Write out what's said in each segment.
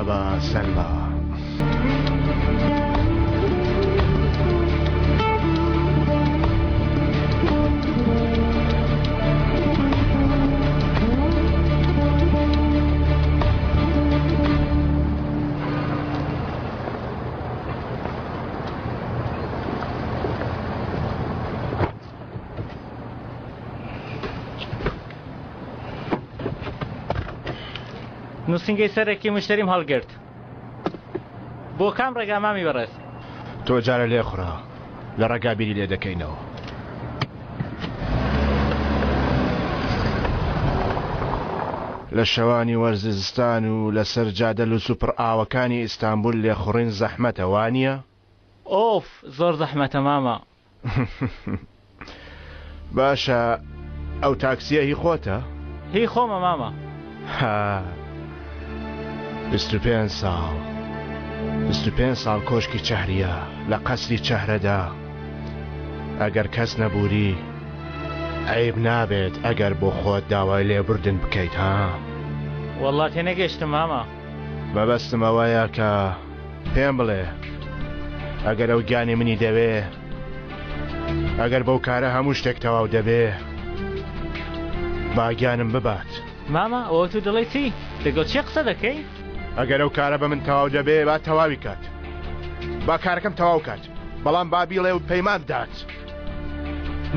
مرحبا سلمى. نووسنگەی سەرێکی مشتریم هەڵگرت. بۆ کام ڕێگا مامی بەڕێز؟ تۆ جارە لێ خوڕە، لە ڕێگا بیری لێ دەکەینەوە. لە شەوانی وەرزستان و لەسەر جادە و سوپڕ ئاوەکانی ئیستانبول لێ خوڕین زەحمەتە وانییە؟ ئۆف زۆر زەحمەتە مامە. باشە ئەو تاکسیە هی خۆتە؟ هی خۆمە مامە. ها 25 ساڵ 25 ساڵ کۆشکی چەهریە لە قەسری چەهرەدا. ئەگەر کەس نەبووری عیب نابێت ئەگەر بۆ خۆت داوای لێبوردن بکەیت. ها وەڵڵا تێنەگەیشتم مامە. مەبەستم ئەوەیە کە پێم بڵێ ئەگەر ئەو گیانی منی دەوێ، ئەگەر بەو کارە هەموو شتێک تەواو دەبێ باگیانم ببات. مامە ئەوە تو دڵی چی؟ لەگەڵ چی قسە دەکەی؟ ئەگەر ئەو کارە بە من تەواو دەبێ با تەواوی کات، با کارەکەم تەواو کات، بەڵام با بیڵێ و پەیمان بدات.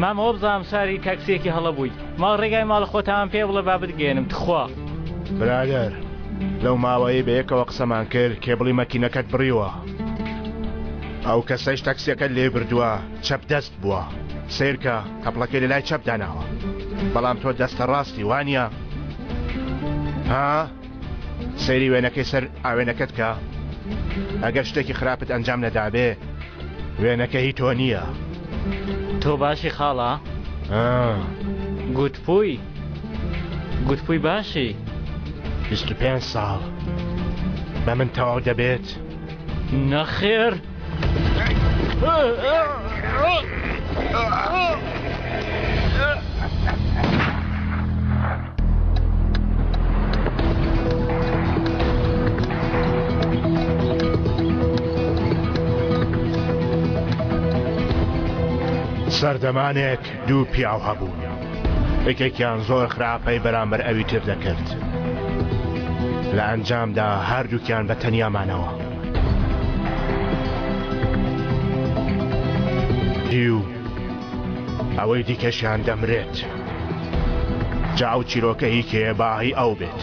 مامەوە بزانم ساری تاکسیەکی هەڵە بووی، ماڵ ڕێگای ماڵە خۆتان پێ بڵێ با بتگێنم تخوا. برادەر لەو ماوەیە بە یەکەوە قسەمان کرد کێبڵی مەکینەکەت بڕیوە، ئەو کەسەش تاکسیەکەت لێ بردووە چەپ دەست بووە، سیرکە تەپڵەکەی لە لای چەپ داناوە، بەڵام تۆ دەستە ڕاستی وانییە؟ ها سەیری وێنەکەی سەر ئاوێنەکەت کە ئەگەر شتێکی خراپت ئەنجام نەدابێ وێنەکە هی تۆ نییە. تۆ باشی خاڵە؟ گوتپووی باشی 25 ساڵ بە من تەواو دەبێت؟ نەخێر. سەردەمانێک دوو پیاو هەبوو، یەکێکیان زۆر خراپەی بەرامبەر ئەوی تر دەکرد، لە ئەنجامدا هەردووکیان بە تەنیامانەوە. دیو ئەوەی دیکەشیان دەمرێت، جا ئەو چیرۆکە هی کێ باهی ئەو بێت.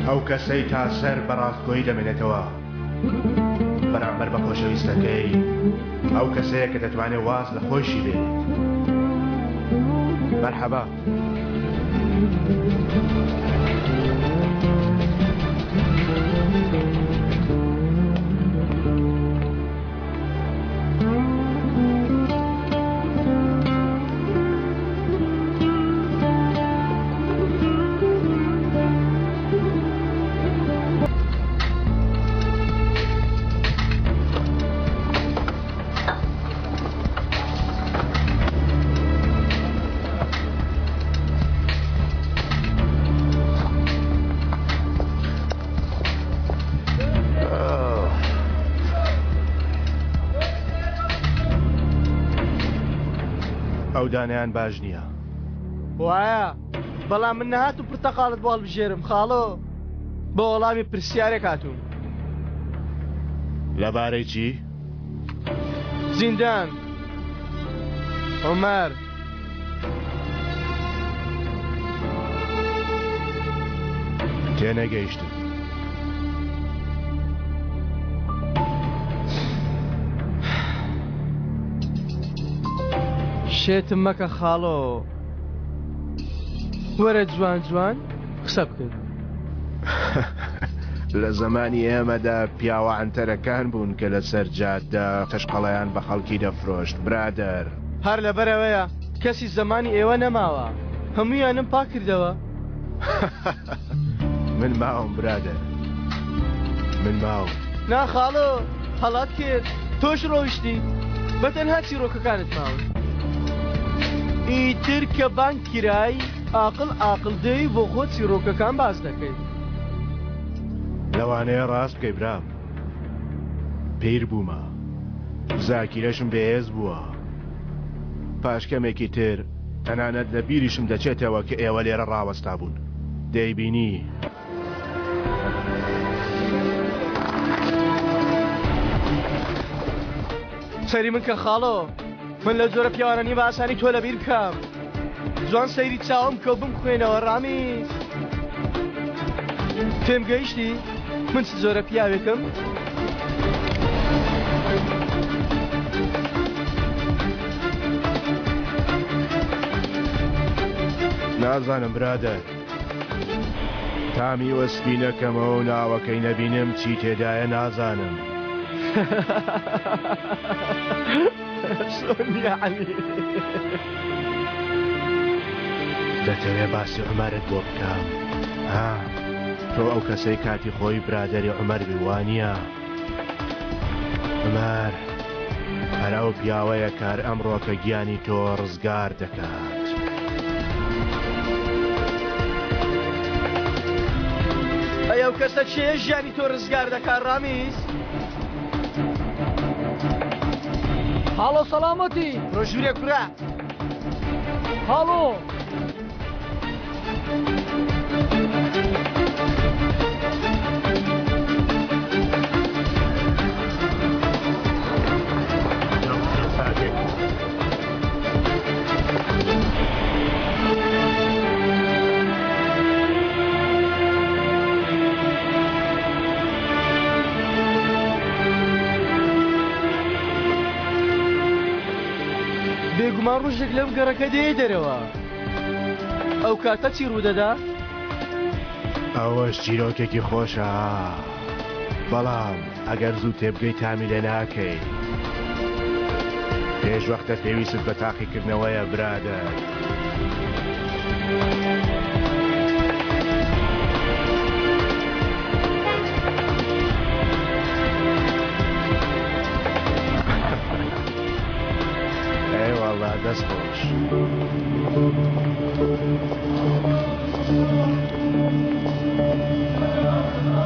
ئەو کەسەی تا سەر بەڕاستگۆیی دەمێنێتەوە بەرامبەر بە خۆشەویستەکەی، ئەو کەسەیە کە دەتوانێت واز لە خۆشی بێت. مەرحەبا. ئەو دانیان باش نییە. وایە بەڵام من نەهات و پرتەقاڵت بۆ هەڵبژێرم خاڵۆ، بە وەڵامی پرسیارێک هاتووم. لەبارەی چی؟ زیندان عومەر. تێنەگەیشتم. شێتم مەکە خاڵۆ، وەرە جوان جوان قسە بکەین. لە زمانی ئێمەدا پیاوە ئەنتەرەکان بوون کە لە سەر جادە قەشقەڵەیان بە خەڵکی دەفرۆشت برادەر. هەر لەبەرەوەیە کەسی زمانی ئێوە نەماوە، هەموویانم پاک کردەوە. من ماوم برادەر، من ماوم. ناخاڵۆ هەڵات کرد، تۆش ڕۆیشتی بەتەنها چیرۆکەکانت ماوە. ئیتر کە بانک کرای ئاقل دەی بۆ خۆت چیرۆکەکان باز دەکەی. لەوانەیە ڕاست بکەی برام، پیر بوومە، زاکیرەشم بەهێز بووە. پاشکەمێکی تر تەنانەت لە بیریشم دەچێتەوە کە ئێوە لێرە ڕاوەستا بوون. دەیبینی سەری من کە خاڵۆ، من لە جۆرە پیاوانەنی بە ئاسانی تۆ لەبیر بکەم. جوان سەیری چاوم کە بمخوێنەوە ڕامیز. پێم گەیشتی من چ جۆرە پیاوێکم؟ نازانم برادەر، تامی وەسبی نەکەمەوە و ناوەکەی نەبینم چی تێدایە نازانم. دەتەوێت باسی عومەرت بۆ بکەم؟ تۆ ئەو کەسەی کاتی خۆی برادەری عومەر بیوانیە. عومەر هەر ئەو پیاوەیە کار ئەمڕۆکە گیانی تۆ ڕزگار دەکات. ئەو کەسە چێ ژیانی تۆ ڕزگار دەکات ڕامیز؟ هاڵۆ سەلامەتی ڕۆژوورێ کوڕە. هاڵۆ بێگومان ڕۆژێک لەم گەڕەکە دێ دەرەوە. ئەو کاتە چی ڕوودەدا؟ ئەوەش چیرۆکێکی خۆشە، بەڵام ئەگەر زوو تێبگەی تامی لێ ناکەی پێش وەختە پێویست بە تاقیکردنەوەیە برادەر.